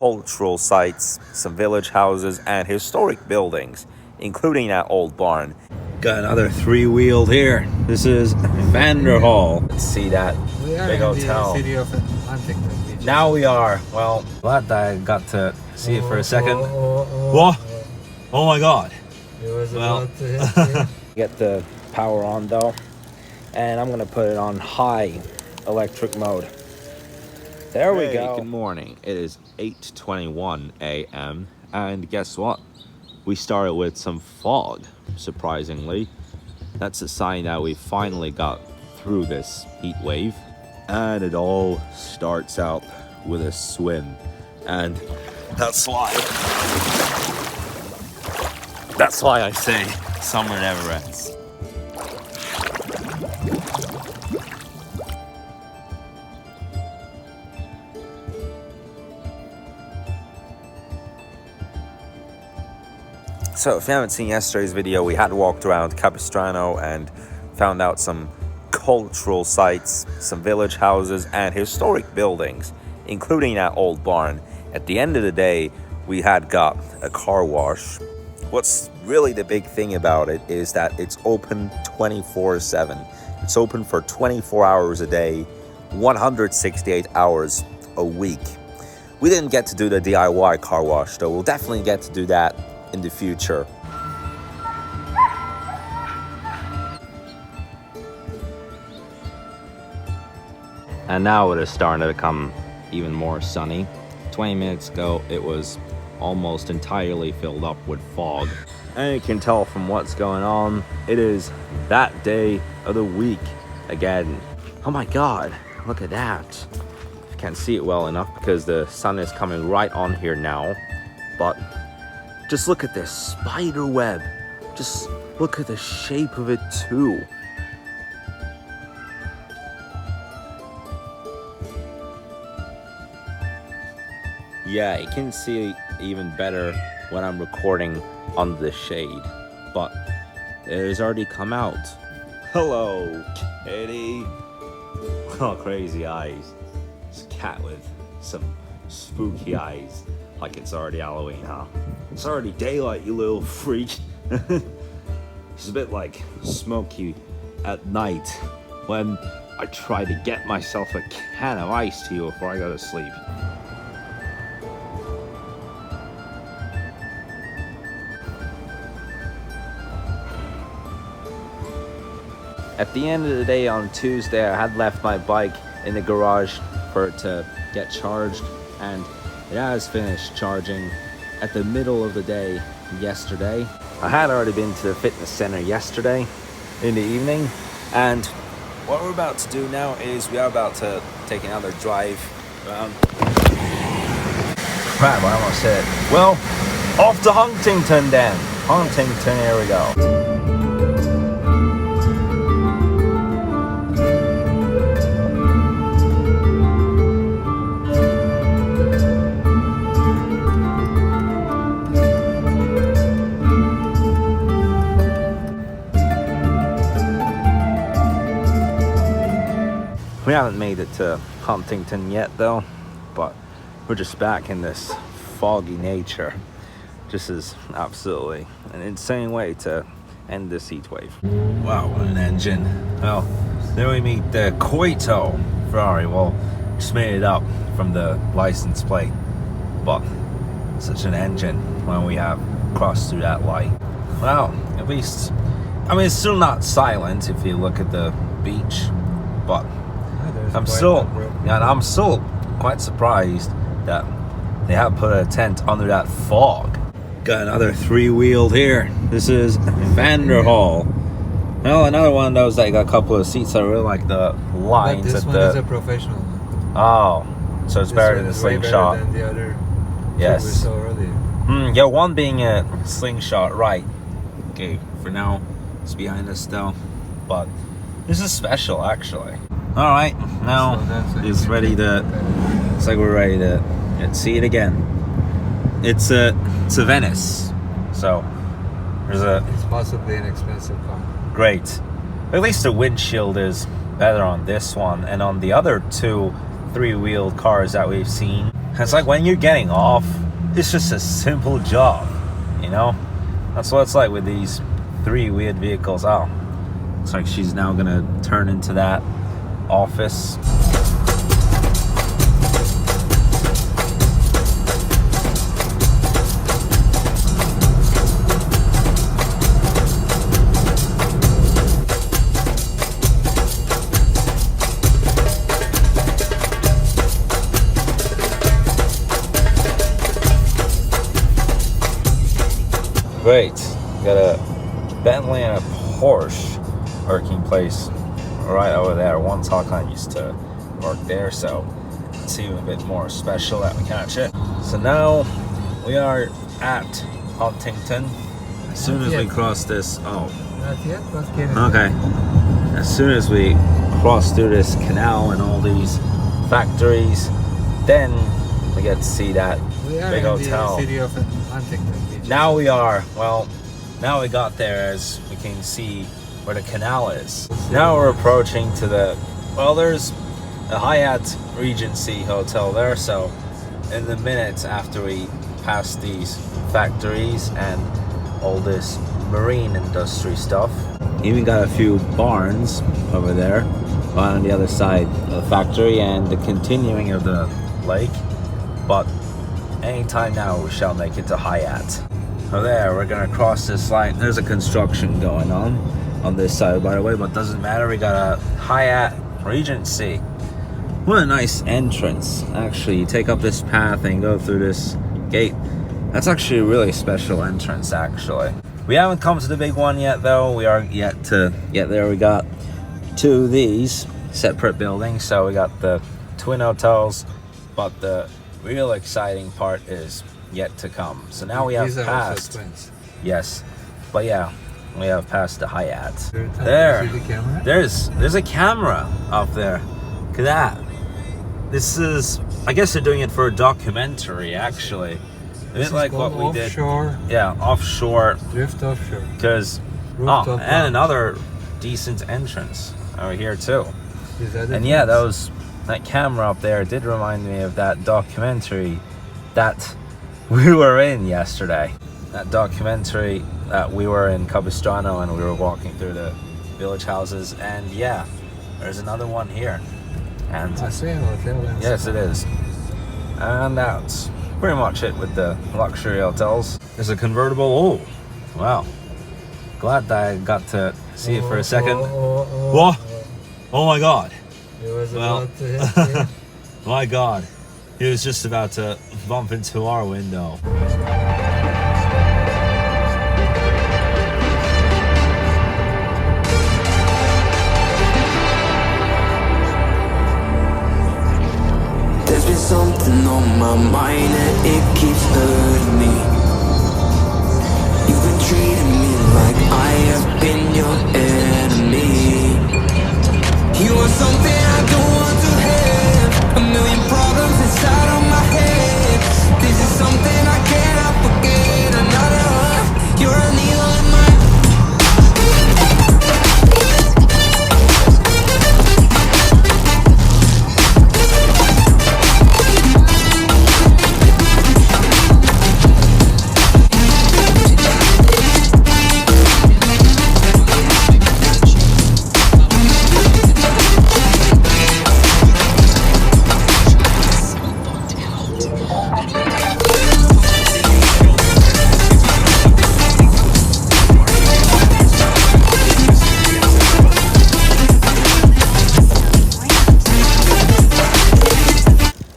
cultural sites, some village houses, and historic buildings, including that old barn. Got another three-wheeled here. This is Vanderhall. Let's see that big hotel. The city of Huntington. Now we are. Well, glad that I got to see it for a second. What? Oh my God. It was Well, about to hit you. Get the power on though, and I'm gonna put it on high electric mode. There we go. Good morning. It is 8:21 a.m. and guess what? We started with some fog, surprisingly. That's a sign that we finally got through this heat wave. And it all starts out with a swim. And that's why I say summer never ends. So if you haven't seen yesterday's video, we had walked around Capistrano and found out some cultural sites, some village houses, and historic buildings, including that old barn. At the end of the day, we had got a car wash. What's really the big thing about it is that it's open 24/7. It's open for 24 hours a day, 168 hours a week. We didn't get to do the DIY car wash, though. We'll definitely get to do that in the future. And now it is starting to become even more sunny. 20 minutes ago, it was almost entirely filled up with fog. And you can tell from what's going on, it is that day of the week again. Oh my God, look at that. I can't see it well enough because the sun is coming right on here now, but just look at this spider web. Just look at the shape of it too. Yeah, you can see even better when I'm recording under the shade, but it has already come out. Hello, kitty. Oh, crazy eyes. It's a cat with some spooky eyes. Like it's already Halloween, huh? It's already daylight, you little freak. It's a bit like Smokey at night when I try to get myself a can of iced tea before I go to sleep. At the end of the day on Tuesday, I had left my bike in the garage for it to get charged, and it has finished charging at the middle of the day yesterday. I had already been to the fitness center yesterday in the evening, and what we're about to do now is we are about to take another drive around. Crap, I almost said it. Well, off to Huntington then. Huntington, here we go. We haven't made it to Huntington yet though, but we're just back in this foggy nature. This is absolutely an insane way to end this heat wave. Wow, what an engine. Well, there we meet the Coito Ferrari. Well, just made it up from the license plate, but such an engine when we have crossed through that light. Well, at least, I mean, it's still not silent if you look at the beach, but I'm still quite surprised that they have put a tent under that fog. Got another three-wheeled here. This is Vanderhall. Well, another one of those that got a couple of seats. I really like the lines. But this one is a professional one. Oh, so it's better than the slingshot. Than the other yes. we saw earlier. Yeah, one being a slingshot, right? Okay, for now, it's behind us still, but this is special actually. All right, now it's ready to. It's like we're ready to see it again. It's a Venice, so there's a. It's possibly an expensive car. Great, at least the windshield is better on this one, and on the other two three-wheeled cars that we've seen, It's like when you're getting off, it's just a simple job, you know? That's what it's like with these 3 weird vehicles. Oh, looks like she's now gonna turn into that office. Great. Got a Bentley and a Porsche working place right over there. One Talk used to work there, so it's even a bit more special that we catch it. So now we are at Huntington. As soon as we cross this, Not yet, but getting okay. As soon as we cross through this canal and all these factories, then we get to see that we are big in hotel. the city of Huntington. Now we are. Well, now we got there, as we can see where the canal is. Now we're approaching to the, well, there's a Hyatt Regency hotel there, so in the minutes after we pass these factories and all this marine industry stuff, even got a few barns over there on the other side of the factory and the continuing of the lake. But anytime now we shall make it to Hyatt. Oh, there, we're gonna cross this line. There's a construction going on this side, by the way, but doesn't matter. We got a Hyatt Regency. What a nice entrance. Actually, you take up this path and go through this gate. That's actually a really special entrance, actually. We haven't come to the big one yet, though. We are yet to get there. We got 2 of these separate buildings. So we got the twin hotels, but the real exciting part is yet to come. So now we have These are passed. also twins. Yes, but yeah, we have passed the Hyatt. There. There's a camera up there. Look at that. This is, I guess they're doing it for a documentary, actually. A bit like what we did. Offshore. Yeah, offshore. Drift offshore. Because Rooftop and another decent entrance over here too. And yeah, that camera up there did remind me of that documentary that we were in yesterday. That documentary that we were in Capistrano and we were walking through the village houses, and yeah, there's another one here. And yes, it is. And that's pretty much it with the luxury hotels. There's a convertible. Oh, wow. Glad that I got to see it for a second. What? Oh my God. It was Well, about to hit you. My God. He was just about to bump into our window. There's been something on my mind and it keeps hurting me. You've been treating me like I have been your enemy. You are something I don't want to have. A million problems inside of my head. This is something I cannot forget. Another, you're a needle in my.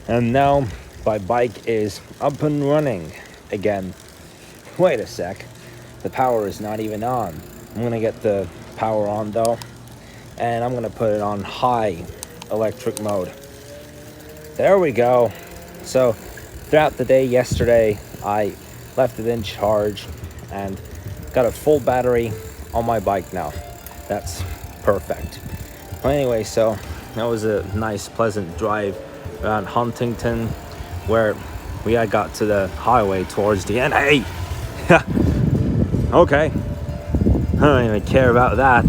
And now my bike is up and running again. Wait a sec, the power is not even on. I'm gonna get the power on though, and I'm gonna put it on high electric mode. There we go. So throughout the day yesterday, I left it in charge and got a full battery on my bike now. That's perfect. Well, anyway, so that was a nice, pleasant drive around Huntington, where we had got to the highway towards the end. Hey! Okay. I don't even care about that.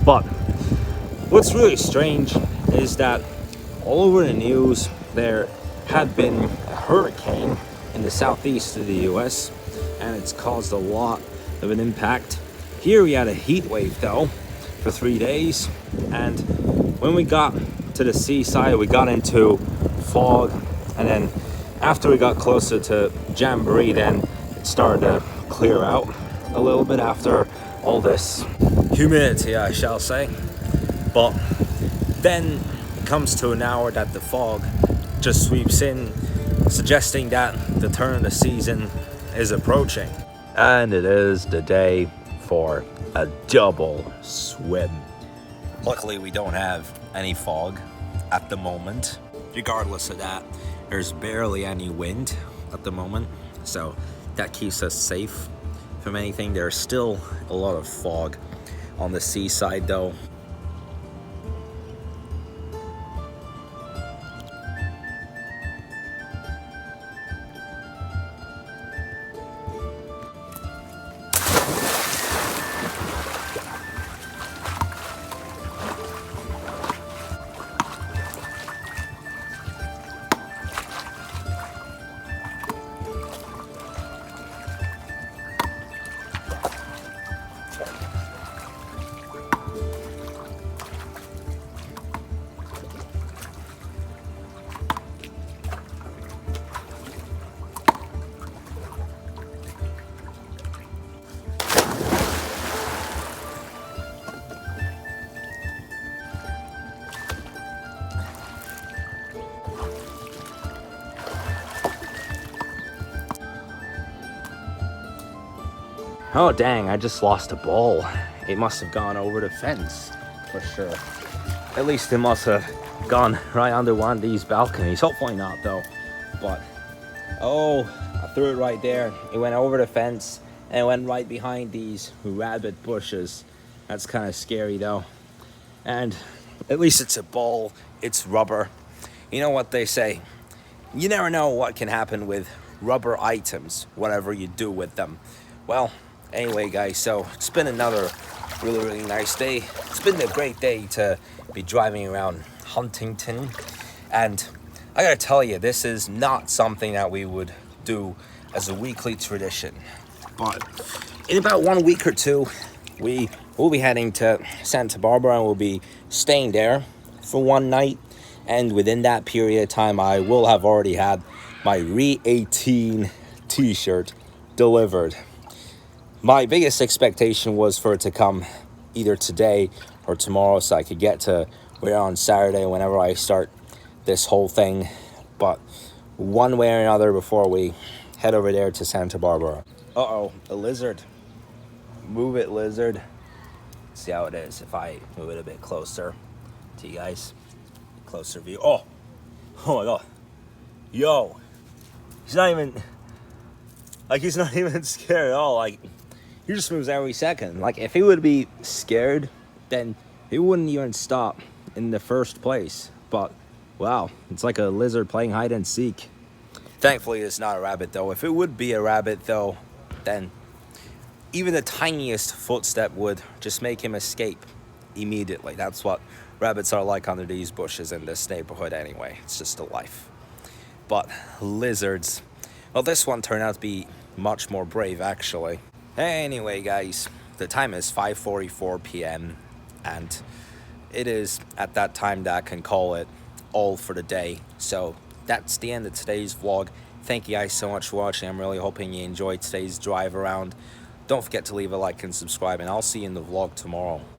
But what's really strange is that all over the news there had been hurricane in the southeast of the US, and it's caused a lot of an impact. Here we had a heat wave though for 3 days, and when we got to the seaside we got into fog, and then after we got closer to Jamboree, then it started to clear out a little bit after all this humidity, I shall say. But then it comes to an hour that the fog just sweeps in, suggesting that the turn of the season is approaching. And it is the day for a double swim. Luckily we don't have any fog at the moment. Regardless of that, there's barely any wind at the moment, so that keeps us safe from anything. There's still a lot of fog on the seaside though. Oh dang, I just lost a ball. It must have gone over the fence, for sure. At least it must have gone right under one of these balconies. Hopefully not though. But, oh, I threw it right there. It went over the fence and it went right behind these rabbit bushes. That's kind of scary though. And at least it's a ball, it's rubber. You know what they say, you never know what can happen with rubber items, whatever you do with them. Well, anyway guys, so it's been another really nice day. It's been a great day to be driving around Huntington, and I gotta tell you, this is not something that we would do as a weekly tradition, but in about 1 week or two we will be heading to Santa Barbara and we'll be staying there for one night, and within that period of time I will have already had my Re18 t-shirt delivered. My biggest expectation was for it to come either today or tomorrow so I could get to wear on Saturday whenever I start this whole thing. But one way or another before we head over there to Santa Barbara. Uh-oh, a lizard. Move it, lizard. See how it is if I move it a bit closer to you guys. Closer view. Oh my god. Yo. He's not even scared at all. Like, he just moves every second. Like, if he would be scared, then he wouldn't even stop in the first place. But wow, it's like a lizard playing hide and seek. Thankfully it's not a rabbit though. If it would be a rabbit though, then even the tiniest footstep would just make him escape immediately. That's what rabbits are like under these bushes in this neighborhood anyway. It's just a life. But lizards, well, this one turned out to be much more brave actually. Anyway guys, the time is 5:44 p.m. and it is at that time that I can call it all for the day. So that's the end of today's vlog. Thank you guys so much for watching. I'm really hoping you enjoyed today's drive around. Don't forget to leave a like and subscribe, and I'll see you in the vlog tomorrow.